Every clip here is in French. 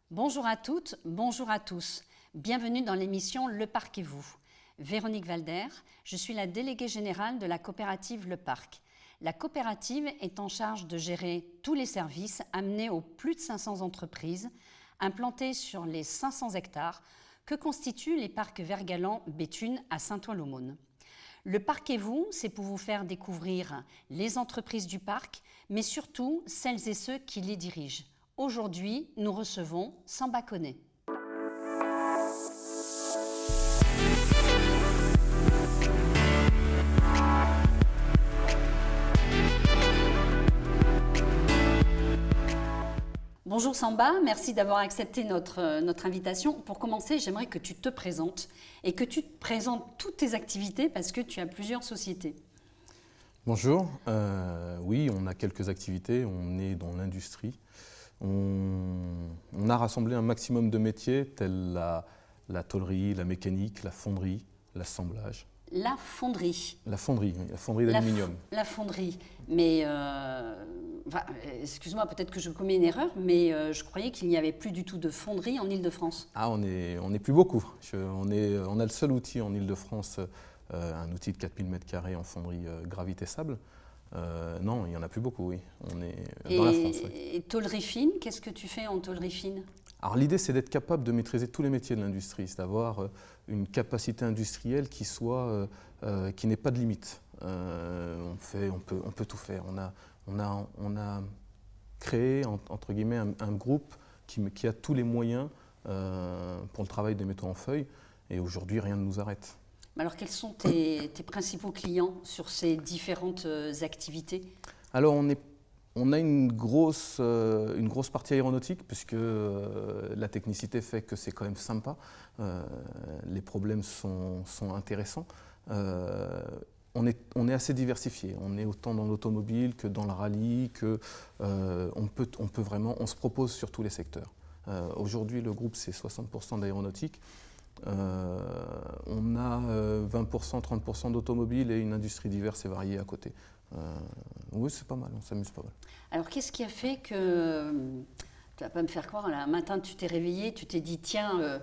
Bonjour à toutes, bonjour à tous. Bienvenue dans l'émission Le Parc et vous. Véronique Valder, je suis la déléguée générale de la coopérative Le Parc. La coopérative est en charge de gérer tous les services amenés aux plus de 500 entreprises implantées sur les 500 hectares que constituent les parcs Vergalan-Béthune à Saint-Ouen-l'Aumône. Le Parc et vous, c'est pour vous faire découvrir les entreprises du parc, mais surtout celles et ceux qui les dirigent. Aujourd'hui, nous recevons Samba Koné. Bonjour Samba, merci d'avoir accepté notre invitation. Pour commencer, j'aimerais que tu te présentes et que tu te présentes toutes tes activités parce que tu as plusieurs sociétés. Bonjour, oui, on a quelques activités, on est dans l'industrie. On a rassemblé un maximum de métiers tels la tôlerie, la mécanique, la fonderie, l'assemblage. La fonderie. La fonderie d'aluminium. La fonderie. Mais, excuse-moi, peut-être que je commets une erreur, mais je croyais qu'il n'y avait plus du tout de fonderie en Île-de-France. Ah, on est plus beaucoup. On a le seul outil en Île-de-France, un outil de 4000 m² en fonderie gravité sable. Non, il n'y en a plus beaucoup, oui. On est dans la France. Oui. Et tôlerie fine, qu'est-ce que tu fais en tôlerie fine ? Alors l'idée, c'est d'être capable de maîtriser tous les métiers de l'industrie, c'est d'avoir une capacité industrielle qui n'ait pas de limite. On peut tout faire. On a créé entre guillemets un groupe qui a tous les moyens pour le travail des métaux en feuille. Et aujourd'hui, rien ne nous arrête. Alors, quels sont tes principaux clients sur ces différentes activités ? Alors, on a une grosse partie aéronautique, puisque la technicité fait que c'est quand même sympa. Les problèmes sont intéressants. On est assez diversifié. On est autant dans l'automobile que dans le rallye, on se propose sur tous les secteurs. Aujourd'hui, le groupe, c'est 60% d'aéronautique. On a 20%, 30% d'automobile et une industrie diverse et variée à côté. Oui, c'est pas mal, on s'amuse pas mal. Alors, qu'est-ce qui a fait que, tu vas pas me faire croire, là, un matin tu t'es réveillé, tu t'es dit, tiens,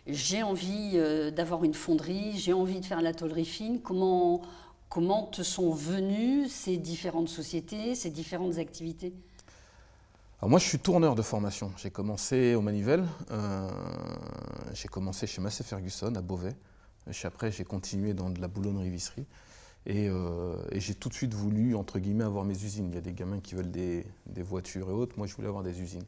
j'ai envie d'avoir une fonderie, j'ai envie de faire la tôlerie fine. Comment te sont venues ces différentes sociétés, ces différentes activités ? Alors moi, je suis tourneur de formation. J'ai commencé au Manivelle, j'ai commencé chez Massey Ferguson à Beauvais. Après, j'ai continué dans de la boulonnerie-visserie. Et j'ai tout de suite voulu, entre guillemets, avoir mes usines. Il y a des gamins qui veulent des voitures et autres. Moi, je voulais avoir des usines.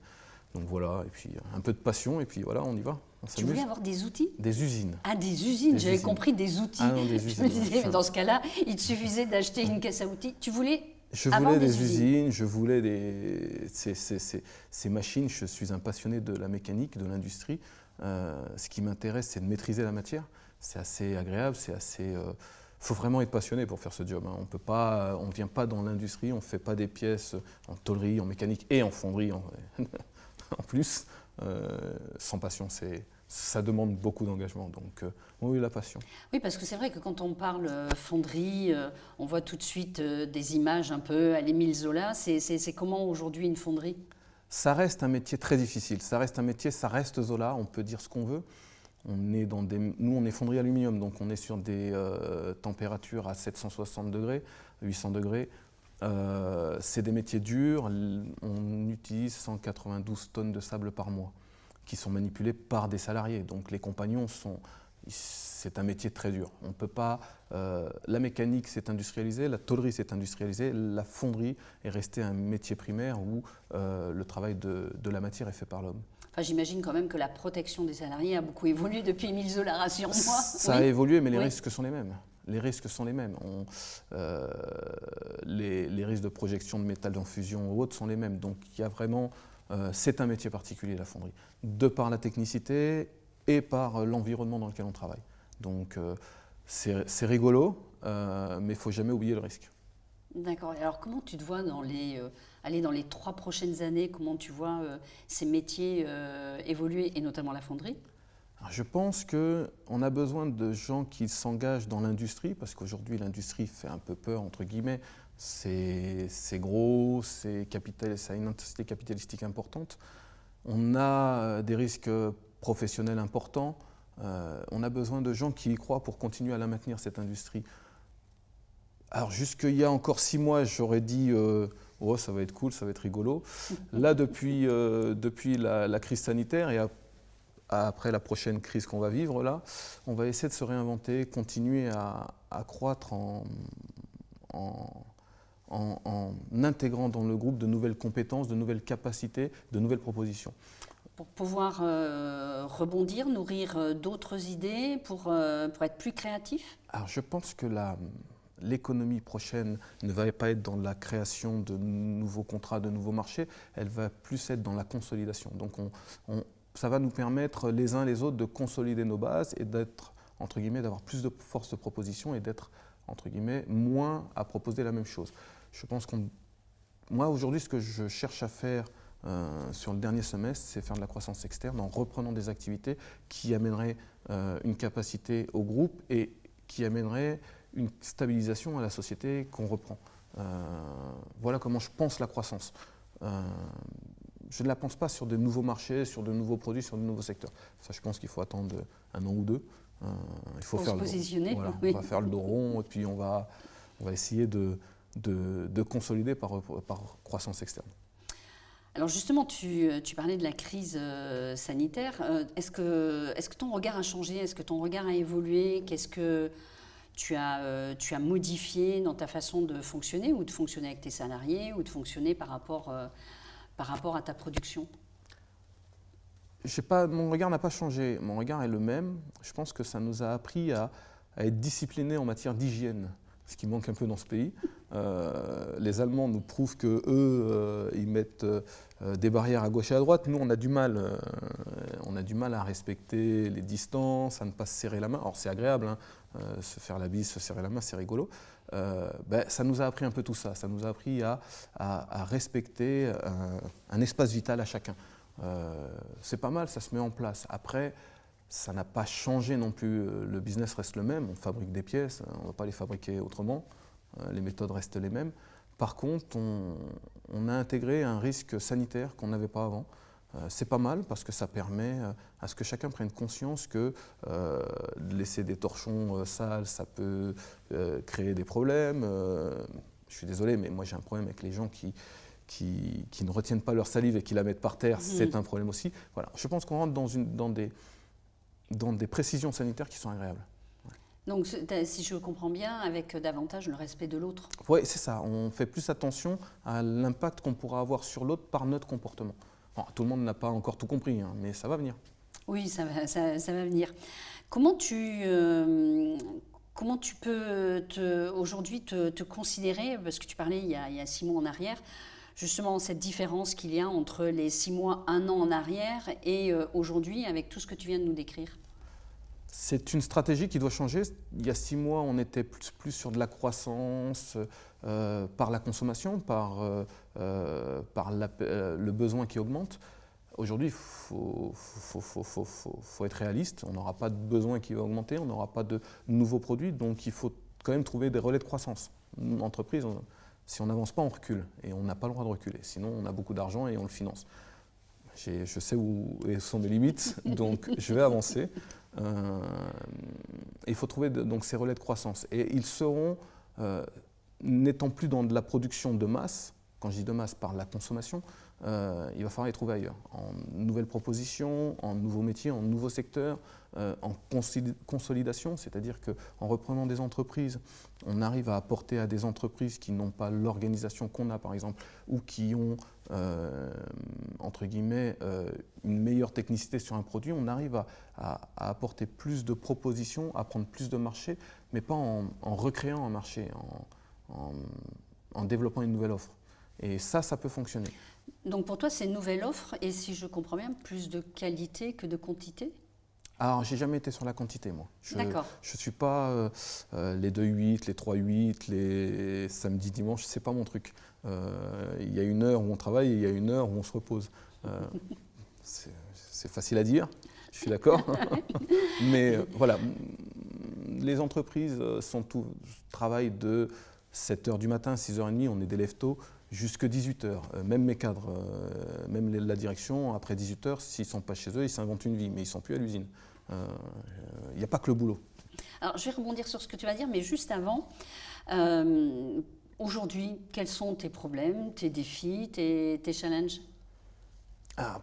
Donc voilà, et puis un peu de passion, et puis voilà, on y va. Tu voulais avoir des outils ? Des usines. Ah, des usines, j'avais compris des outils. Ah non, des usines. Je me disais, mais dans ce cas-là, il te suffisait d'acheter une caisse à outils. Tu voulais Je voulais des usines, je voulais ces machines. Je suis un passionné de la mécanique, de l'industrie. Ce qui m'intéresse, c'est de maîtriser la matière. C'est assez agréable, faut vraiment être passionné pour faire ce job. On ne vient pas dans l'industrie, on ne fait pas des pièces en tôlerie, en mécanique et en fonderie en plus. Sans passion, ça demande beaucoup d'engagement. Donc oui, la passion. Oui, parce que c'est vrai que quand on parle fonderie, on voit tout de suite des images un peu à l'Émile Zola. C'est comment aujourd'hui une fonderie ? Ça reste un métier très difficile. Ça reste Zola, on peut dire ce qu'on veut. Nous, on est fonderie aluminium, donc on est sur des températures à 760 degrés, 800 degrés. C'est des métiers durs. On utilise 192 tonnes de sable par mois qui sont manipulés par des salariés. Donc les compagnons c'est un métier très dur. On peut pas. La mécanique s'est industrialisée, la tôlerie s'est industrialisée, la fonderie est restée un métier primaire où le travail de la matière est fait par l'homme. Enfin, j'imagine quand même que la protection des salariés a beaucoup évolué depuis Émile Zola, rassure-moi. Ça a évolué, mais les risques sont les mêmes. Les risques sont les mêmes. Les risques de projection de métal en fusion ou autres sont les mêmes. Donc il y a vraiment, c'est un métier particulier, la fonderie, de par la technicité et par l'environnement dans lequel on travaille. Donc c'est rigolo, mais il ne faut jamais oublier le risque. D'accord. Alors comment tu te vois dans les 3 prochaines années, comment tu vois ces métiers évoluer, et notamment la fonderie ? Alors, je pense qu'on a besoin de gens qui s'engagent dans l'industrie, parce qu'aujourd'hui l'industrie fait un peu peur, entre guillemets. C'est gros, ça a une intensité capitalistique importante. On a des risques professionnels importants. On a besoin de gens qui y croient pour continuer à la maintenir, cette industrie. Alors jusqu'il y a encore 6 mois, j'aurais dit oh, ça va être cool, ça va être rigolo. Là, depuis la crise sanitaire et après la prochaine crise qu'on va vivre, là, on va essayer de se réinventer, continuer à croître en intégrant dans le groupe de nouvelles compétences, de nouvelles capacités, de nouvelles propositions. Pour pouvoir rebondir, nourrir d'autres idées, pour être plus créatif? Alors je pense que l'économie prochaine ne va pas être dans la création de nouveaux contrats, de nouveaux marchés, elle va plus être dans la consolidation. Donc ça va nous permettre les uns les autres de consolider nos bases et d'être, entre guillemets, d'avoir plus de force de proposition et d'être, entre guillemets, moins à proposer la même chose. Je pense moi aujourd'hui, ce que je cherche à faire sur le dernier semestre, c'est faire de la croissance externe en reprenant des activités qui amèneraient une capacité au groupe et qui amèneraient une stabilisation à la société qu'on reprend. Voilà comment je pense la croissance. Je ne la pense pas sur de nouveaux marchés, sur de nouveaux produits, sur de nouveaux secteurs. Ça, je pense qu'il faut attendre 1 an ou 2. Il faut faire se positionner. Voilà, oui. On va faire le dos rond et puis on va essayer de consolider par croissance externe. Alors justement, tu parlais de la crise sanitaire. Est-ce que ton regard a changé? Est-ce que ton regard a évolué? Qu'est-ce que tu as modifié dans ta façon de fonctionner, ou de fonctionner avec tes salariés, ou de fonctionner par rapport à ta production? Mon regard n'a pas changé, mon regard est le même. Je pense que ça nous a appris à être disciplinés en matière d'hygiène, ce qui manque un peu dans ce pays. Les Allemands nous prouvent qu'eux, ils mettent des barrières à gauche et à droite. Nous, on a du mal à respecter les distances, à ne pas se serrer la main. Alors c'est agréable, hein, se faire la bise, se serrer la main, c'est rigolo. Ça nous a appris un peu tout ça. Ça nous a appris à respecter un espace vital à chacun. C'est pas mal, ça se met en place. Après, ça n'a pas changé non plus. Le business reste le même. On fabrique des pièces, on ne va pas les fabriquer autrement. Les méthodes restent les mêmes. Par contre, on a intégré un risque sanitaire qu'on n'avait pas avant. C'est pas mal parce que ça permet à ce que chacun prenne conscience que laisser des torchons sales, ça peut créer des problèmes. Je suis désolé, mais moi j'ai un problème avec les gens qui ne retiennent pas leur salive et qui la mettent par terre. C'est un problème aussi. Voilà. Je pense qu'on rentre dans des précisions sanitaires qui sont agréables. Donc, si je comprends bien, avec davantage le respect de l'autre. Oui, c'est ça. On fait plus attention à l'impact qu'on pourra avoir sur l'autre par notre comportement. Bon, tout le monde n'a pas encore tout compris, hein, mais ça va venir. Oui, ça va venir. Comment tu peux aujourd'hui te considérer, parce que tu parlais il y a 6 mois en arrière, justement cette différence qu'il y a entre les 6 mois, 1 an en arrière et aujourd'hui, avec tout ce que tu viens de nous décrire? C'est une stratégie qui doit changer. Il y a 6 mois, on était plus sur de la croissance par la consommation, par le besoin qui augmente. Aujourd'hui, il faut être réaliste. On n'aura pas de besoin qui va augmenter, on n'aura pas de nouveaux produits, donc il faut quand même trouver des relais de croissance. Une entreprise, si on n'avance pas, on recule. Et on n'a pas le droit de reculer. Sinon, on a beaucoup d'argent et on le finance. Je sais où sont mes limites, donc je vais avancer. Il faut trouver donc ces relais de croissance. Et ils seront, n'étant plus dans de la production de masse, quand je dis de masse par la consommation, il va falloir les trouver ailleurs, en nouvelles propositions, en nouveaux métiers, en nouveaux secteurs, en consolidation, c'est-à-dire qu'en reprenant des entreprises, on arrive à apporter à des entreprises qui n'ont pas l'organisation qu'on a par exemple, ou qui ont, entre guillemets, une meilleure technicité sur un produit, on arrive à apporter plus de propositions, à prendre plus de marchés, mais pas en recréant un marché, en développant une nouvelle offre. Et ça peut fonctionner. Donc pour toi, c'est une nouvelle offre, et si je comprends bien, plus de qualité que de quantité? Alors, j'ai jamais été sur la quantité, moi. D'accord. Je ne suis pas les 2-8, les 3-8, les samedi, dimanche, c'est pas mon truc. Il y a une heure où on travaille et il y a une heure où on se repose. C'est facile à dire, je suis d'accord. Mais voilà, les entreprises travaillent de 7h du matin, 6h30, on est des lève-tôt, jusque 18h. Même mes cadres, même la direction, après 18h, s'ils ne sont pas chez eux, ils s'inventent une vie, mais ils ne sont plus à l'usine. Il n'y a pas que le boulot. Alors, je vais rebondir sur ce que tu vas dire, mais juste avant, aujourd'hui, quels sont tes problèmes, tes défis, tes challenges?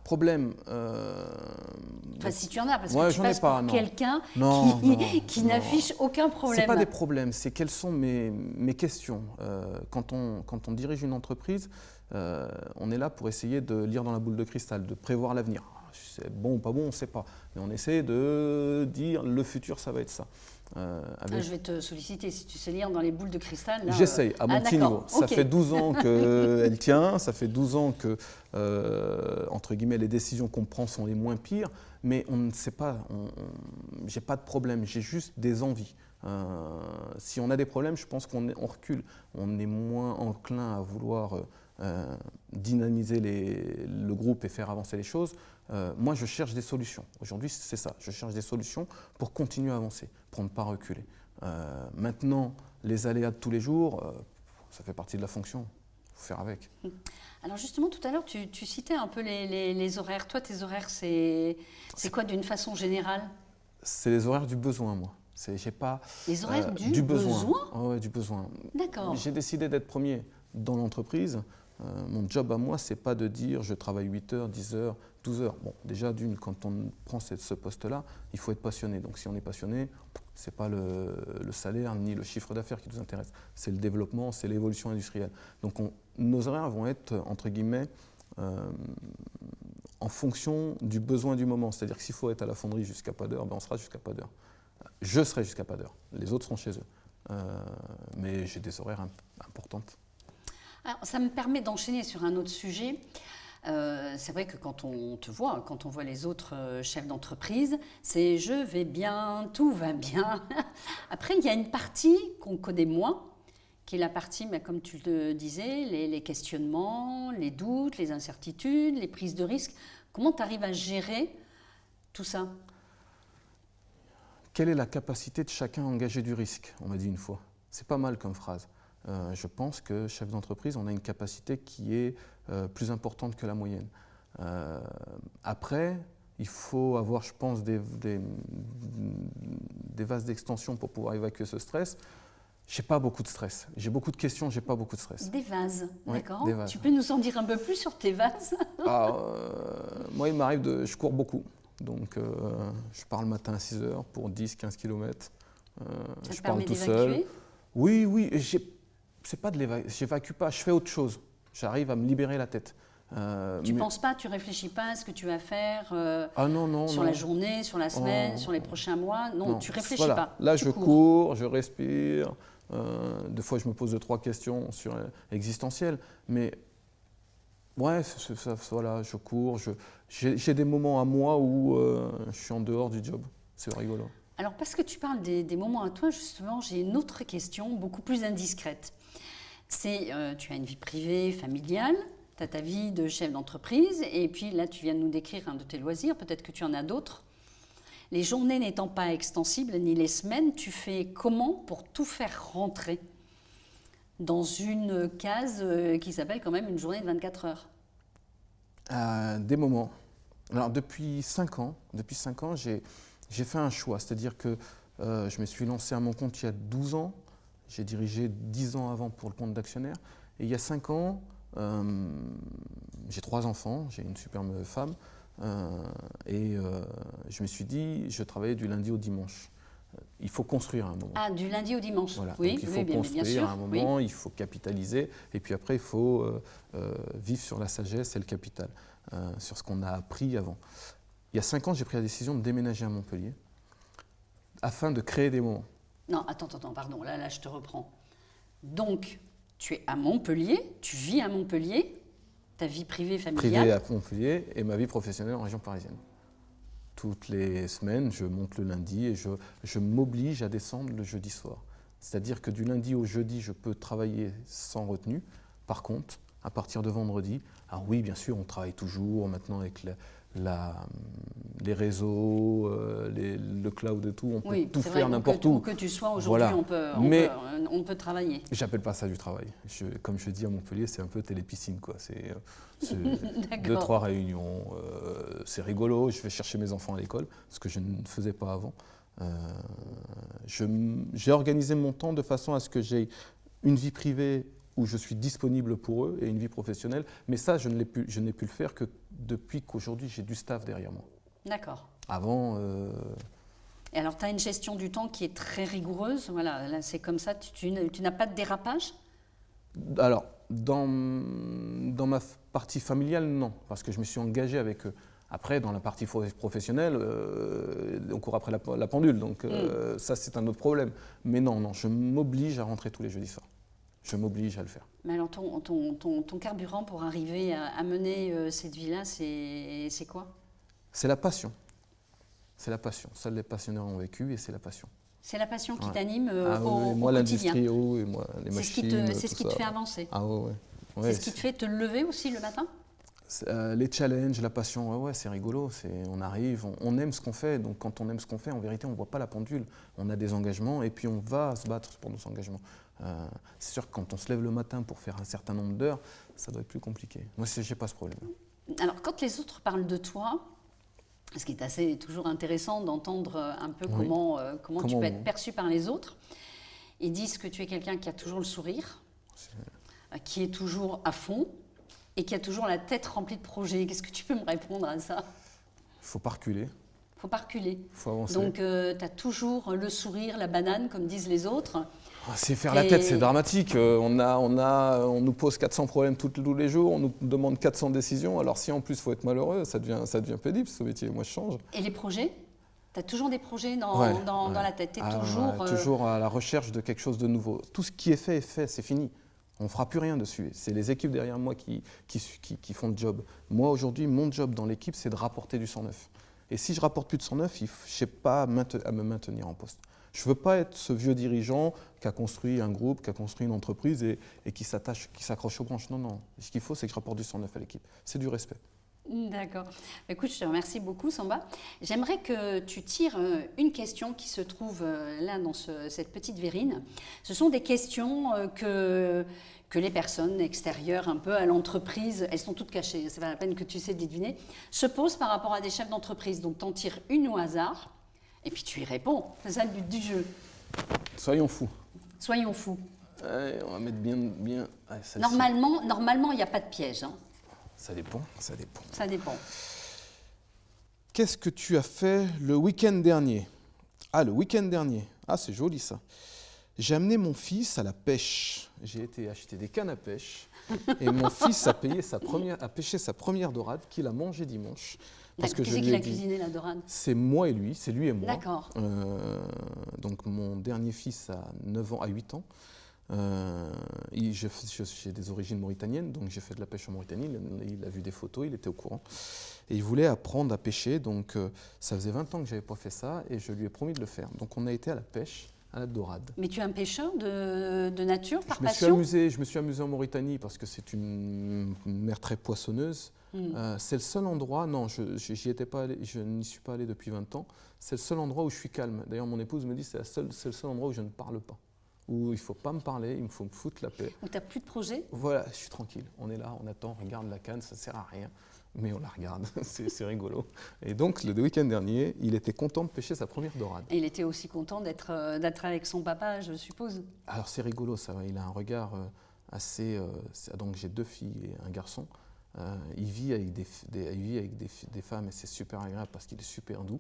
Problème. Enfin, si tu en as, parce ouais, que tu passes pour quelqu'un qui n'affiche aucun problème. Ce n'est pas des problèmes, c'est quelles sont mes questions. Quand on dirige une entreprise, on est là pour essayer de lire dans la boule de cristal, de prévoir l'avenir. C'est bon ou pas bon, on ne sait pas. Mais on essaie de dire le futur, ça va être ça. Je vais te solliciter, si tu sais lire dans les boules de cristal. J'essaye, à mon petit niveau. Ça fait 12 ans qu'elle tient, ça fait 12 ans que, entre guillemets, les décisions qu'on prend sont les moins pires, mais on ne sait pas, j'ai pas de problème, j'ai juste des envies. Si on a des problèmes, je pense qu'on recule. On est moins enclin à vouloir dynamiser le groupe et faire avancer les choses. Moi, je cherche des solutions. Aujourd'hui, c'est ça. Je cherche des solutions pour continuer à avancer, pour ne pas reculer. Maintenant, les aléas de tous les jours, ça fait partie de la fonction. Il faut faire avec. Alors justement, tout à l'heure, tu citais un peu les horaires. Toi, tes horaires, c'est quoi d'une façon générale? C'est les horaires du besoin, moi. J'ai pas, les horaires du besoin? Oui, du besoin. D'accord. J'ai décidé d'être premier dans l'entreprise. Mon job à moi, c'est pas de dire je travaille 8 heures, 10 heures, 12 heures. Bon, déjà, quand on prend ce poste-là, il faut être passionné. Donc si on est passionné, ce n'est pas le salaire ni le chiffre d'affaires qui nous intéresse. C'est le développement, c'est l'évolution industrielle. Donc nos horaires vont être, entre guillemets, en fonction du besoin du moment. C'est-à-dire que s'il faut être à la fonderie jusqu'à pas d'heure, on sera jusqu'à pas d'heure. Je serai jusqu'à pas d'heure. Les autres seront chez eux. Mais j'ai des horaires importantes. Alors, ça me permet d'enchaîner sur un autre sujet. C'est vrai que quand on te voit, quand on voit les autres chefs d'entreprise, c'est « je vais bien, tout va bien ». Après, il y a une partie qu'on connaît moins, qui est la partie, comme tu le disais, les questionnements, les doutes, les incertitudes, les prises de risques. Comment tu arrives à gérer tout ça? Quelle est la capacité de chacun à engager du risque? On m'a dit une fois. C'est pas mal comme phrase. Je pense que chef d'entreprise, on a une capacité qui est plus importante que la moyenne. Après, il faut avoir, je pense, des vases d'extension pour pouvoir évacuer ce stress. Je n'ai pas beaucoup de stress. J'ai beaucoup de questions, je n'ai pas beaucoup de stress. Des vases, oui, d'accord. Des vases. Tu peux nous en dire un peu plus sur tes vases? Moi, il m'arrive je cours beaucoup. Donc, je pars le matin à 6 heures pour 10-15 km. Ça te permet d'évacuer? Oui. C'est pas de l'évacuer, j'évacue pas, je fais autre chose. J'arrive à me libérer la tête. Tu penses pas, tu réfléchis pas à ce que tu vas faire non, sur la journée, sur la semaine, sur les prochains mois? Non, tu réfléchis pas. Là, je cours, je respire. Des fois, je me pose 2-3 questions existentielles. Mais ouais, voilà, je cours. J'ai des moments à moi où je suis en dehors du job. C'est rigolo. Alors, parce que tu parles des moments à toi, justement, j'ai une autre question, beaucoup plus indiscrète. Tu as une vie privée, familiale, tu as ta vie de chef d'entreprise, et puis là, tu viens de nous décrire un de tes loisirs, peut-être que tu en as d'autres. Les journées n'étant pas extensibles, ni les semaines, tu fais comment pour tout faire rentrer dans une case qui s'appelle quand même une journée de 24 heures? Des moments. Alors, depuis 5 ans, j'ai fait un choix, c'est-à-dire que je me suis lancé à mon compte il y a 12 ans, j'ai dirigé 10 ans avant pour le compte d'actionnaire, et il y a 5 ans, j'ai 3 enfants, j'ai une superbe femme, et je me suis dit, je travaillais du lundi au dimanche. Il faut construire à un moment. Ah, du lundi au dimanche. Voilà. Oui, donc il faut construire bien sûr, à un moment, il faut capitaliser, et puis après il faut vivre sur la sagesse et le capital, sur ce qu'on a appris avant. Il y a 5 ans, j'ai pris la décision de déménager à Montpellier afin de créer des moments. Non, attends, pardon, là, je te reprends. Donc, tu es à Montpellier, tu vis à Montpellier, ta vie privée, familiale. Privée à Montpellier et ma vie professionnelle en région parisienne. Toutes les semaines, je monte le lundi et je m'oblige à descendre le jeudi soir. C'est-à-dire que du lundi au jeudi, je peux travailler sans retenue. Par contre, à partir de vendredi, alors oui, bien sûr, on travaille toujours maintenant avec les réseaux, le cloud et tout, on peut tout faire n'importe où. Où que tu sois aujourd'hui, voilà. on peut travailler. J'appelle pas ça du travail. Comme je dis à Montpellier, c'est un peu télépiscine, quoi. C'est 2-3 réunions, c'est rigolo. Je vais chercher mes enfants à l'école, ce que je ne faisais pas avant. J'ai organisé mon temps de façon à ce que j'ai une vie privée où je suis disponible pour eux et une vie professionnelle. Mais ça, je n'ai pu le faire que depuis qu'aujourd'hui, j'ai du staff derrière moi. D'accord. Avant... Et alors, tu as une gestion du temps qui est très rigoureuse. Voilà, là, c'est comme ça. Tu n'as pas de dérapage? Alors, dans ma partie familiale, non. Parce que je me suis engagé avec eux. Après, dans la partie professionnelle, on court après la pendule. Donc, ça, c'est un autre problème. Mais non, je m'oblige à rentrer tous les jeudis soirs. Je m'oblige à le faire. Mais alors, ton carburant pour arriver à mener cette vie-là, c'est quoi? C'est la passion. C'est la passion. Seuls les passionnés ont vécu et c'est la passion. C'est la passion qui t'anime au moi, quotidien. Et moi, les machines. C'est ce qui te fait avancer. Ah ouais. C'est ce qui te fait te lever aussi le matin? Les challenges, la passion, c'est rigolo. On arrive, on aime ce qu'on fait. Donc quand on aime ce qu'on fait, en vérité, on ne voit pas la pendule. On a des engagements et puis on va se battre pour nos engagements. C'est sûr que quand on se lève le matin pour faire un certain nombre d'heures, ça doit être plus compliqué. Moi, je n'ai pas ce problème. Alors, quand les autres parlent de toi, ce qui est toujours intéressant d'entendre un peu comment tu peux être perçu par les autres, ils disent que tu es quelqu'un qui a toujours le sourire, qui est toujours à fond et qui a toujours la tête remplie de projets. Qu'est-ce que tu peux me répondre à ça? Il ne faut pas reculer. Il ne faut pas reculer. Il faut avancer. Donc, tu as toujours le sourire, la banane, comme disent les autres. C'est faire la tête, c'est dramatique. On nous pose 400 problèmes tous les jours, on nous demande 400 décisions. Alors si en plus il faut être malheureux, ça devient pénible ce métier. Moi je change. Et les projets? Tu as toujours des projets dans la tête? Tu es toujours à la recherche de quelque chose de nouveau. Tout ce qui est fait, c'est fini. On ne fera plus rien dessus. C'est les équipes derrière moi qui font le job. Moi aujourd'hui, mon job dans l'équipe, c'est de rapporter du 109. Et si je rapporte plus de 109, je ne sais pas à me maintenir en poste. Je ne veux pas être ce vieux dirigeant qui a construit un groupe, qui a construit une entreprise et qui s'accroche aux branches. Non. Ce qu'il faut, c'est que je rapporte du 109 à l'équipe. C'est du respect. D'accord. Écoute, je te remercie beaucoup, Samba. J'aimerais que tu tires une question qui se trouve là dans cette petite verrine. Ce sont des questions que les personnes extérieures un peu à l'entreprise, elles sont toutes cachées, c'est pas la peine que tu essaies de les deviner, se posent par rapport à des chefs d'entreprise. Donc, tu en tires une au hasard. Et puis tu y réponds, c'est ça le but du jeu. Soyons fous. Soyons fous. On va mettre bien. Normalement, il n'y a pas de piège. Hein. Ça dépend. Ça dépend. Qu'est-ce que tu as fait le week-end dernier? Le week-end dernier. C'est joli ça. J'ai amené mon fils à la pêche. J'ai été acheter des cannes à pêche et mon fils a pêché sa première dorade qu'il a mangée dimanche. Qui c'est qui l'a cuisiné la dorade? C'est moi et lui, c'est lui et moi. D'accord. Donc mon dernier fils a 8 ans. J'ai des origines mauritaniennes, donc j'ai fait de la pêche en Mauritanie. Il a vu des photos, il était au courant. Et il voulait apprendre à pêcher, donc ça faisait 20 ans que je n'avais pas fait ça et je lui ai promis de le faire. Donc on a été à la pêche, à la dorade. Mais tu es un pêcheur de nature, par passion? Je me suis amusé en Mauritanie parce que c'est une mer très poissonneuse. C'est le seul endroit, non, je n'y suis pas allé depuis 20 ans, c'est le seul endroit où je suis calme. D'ailleurs, mon épouse me dit que c'est le seul endroit où je ne parle pas, où il ne faut pas me parler, il faut me foutre la paix. Où tu n'as plus de projet? Voilà, je suis tranquille, on est là, on attend, on regarde la canne, ça ne sert à rien, mais on la regarde, c'est rigolo. Et donc, le week-end dernier, il était content de pêcher sa première dorade. Et il était aussi content d'être avec son papa, je suppose? Alors, c'est rigolo, ça, il a un regard assez... donc, j'ai 2 filles et un garçon. Il vit avec des femmes et c'est super agréable parce qu'il est super doux.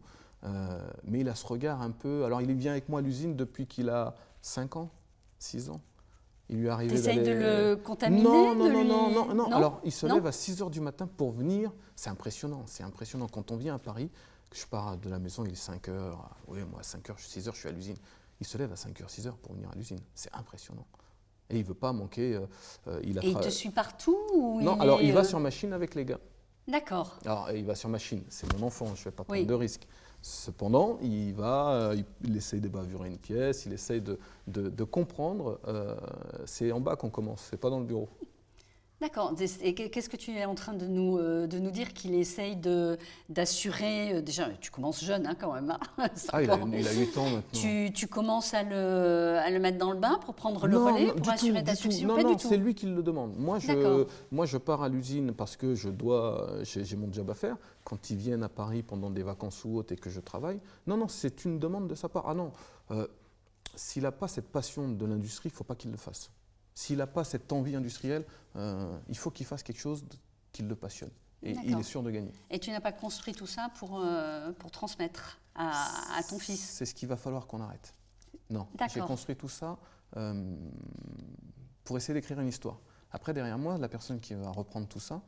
Mais il a ce regard un peu... Alors il est bien avec moi à l'usine depuis qu'il a 5 ans, 6 ans. Il lui est arrivé d'aller... T'essayes de le contaminer? Non. Alors il se lève à 6h du matin pour venir. C'est impressionnant. Quand on vient à Paris, que je pars de la maison, il est 5h. Oui, moi à 5h, 6h, je suis à l'usine. Il se lève à 5h, 6h pour venir à l'usine. C'est impressionnant. Et il ne veut pas manquer. Il te suit partout ou Non, il va sur machine avec les gars. D'accord. Alors, il va sur machine, c'est mon enfant, je ne vais pas prendre de risques. Cependant, il essaye d'ébavurer une pièce, il essaye de comprendre. C'est en bas qu'on commence, c'est pas dans le bureau. D'accord. Et qu'est-ce que tu es en train de nous dire qu'il essaye d'assurer déjà, tu commences jeune hein, quand même. Hein, Il a 8 ans maintenant. Tu commences à le mettre dans le bain pour prendre le relais, pour assurer ta succession? Non, c'est lui qui le demande. Moi, je pars à l'usine parce que j'ai mon job à faire. Quand ils viennent à Paris pendant des vacances ou autres et que je travaille, non, c'est une demande de sa part. Ah non, s'il n'a pas cette passion de l'industrie, il ne faut pas qu'il le fasse. S'il n'a pas cette envie industrielle, il faut qu'il fasse quelque chose qui le passionne. Et il est sûr de gagner. Et tu n'as pas construit tout ça pour transmettre à ton fils? C'est ce qu'il va falloir qu'on arrête. Non, j'ai construit tout ça pour essayer d'écrire une histoire. Après, derrière moi, la personne qui va reprendre tout ça,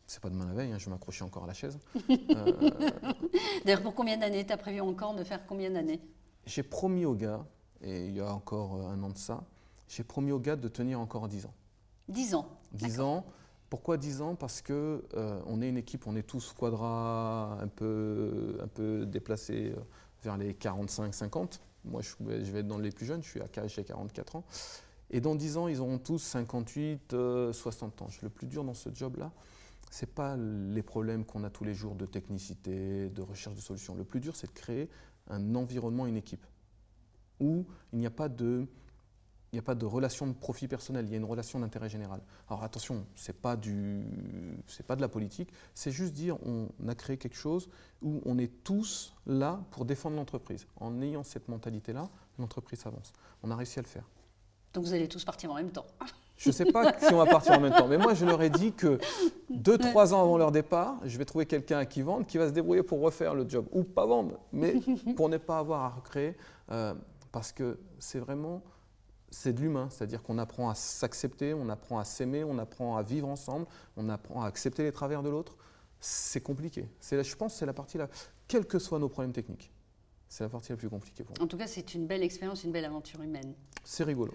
c'est pas demain la veille, hein, je vais m'accrocher encore à la chaise. D'ailleurs, pour combien d'années? Tu as prévu encore de faire combien d'années? J'ai promis aux gars, et il y a encore un an de ça, j'ai promis aux gars de tenir encore 10 ans. 10 ans. 10 ans. Pourquoi 10 ans? Parce qu'on est une équipe, on est tous quadras un peu déplacés vers les 45-50. Moi, je vais être dans les plus jeunes, j'ai 44 ans. Et dans 10 ans, ils auront tous 58, 60 ans. Le plus dur dans ce job-là, ce n'est pas les problèmes qu'on a tous les jours de technicité, de recherche de solutions. Le plus dur, c'est de créer un environnement, une équipe, où il n'y a pas de relation de profit personnel, il y a une relation d'intérêt général. Alors attention, c'est pas de la politique, c'est juste dire on a créé quelque chose où on est tous là pour défendre l'entreprise. En ayant cette mentalité-là, l'entreprise avance. On a réussi à le faire. Donc vous allez tous partir en même temps? Je ne sais pas si on va partir en même temps, mais moi je leur ai dit que 2-3 ans avant leur départ, je vais trouver quelqu'un à qui vendre, qui va se débrouiller pour refaire le job, ou pas vendre, mais pour ne pas avoir à recréer, parce que c'est de l'humain, c'est-à-dire qu'on apprend à s'accepter, on apprend à s'aimer, on apprend à vivre ensemble, on apprend à accepter les travers de l'autre. C'est compliqué. Je pense que c'est la partie là, quels que soient nos problèmes techniques, c'est la partie la plus compliquée pour moi. En tout cas, c'est une belle expérience, une belle aventure humaine. C'est rigolo.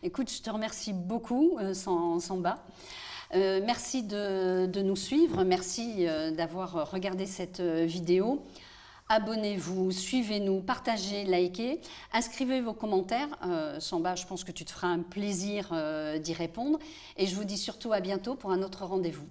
Écoute, je te remercie beaucoup, Samba. Merci de nous suivre, merci d'avoir regardé cette vidéo. Abonnez-vous, suivez-nous, partagez, likez, inscrivez vos commentaires. Samba, je pense que tu te feras un plaisir d'y répondre. Et je vous dis surtout à bientôt pour un autre rendez-vous.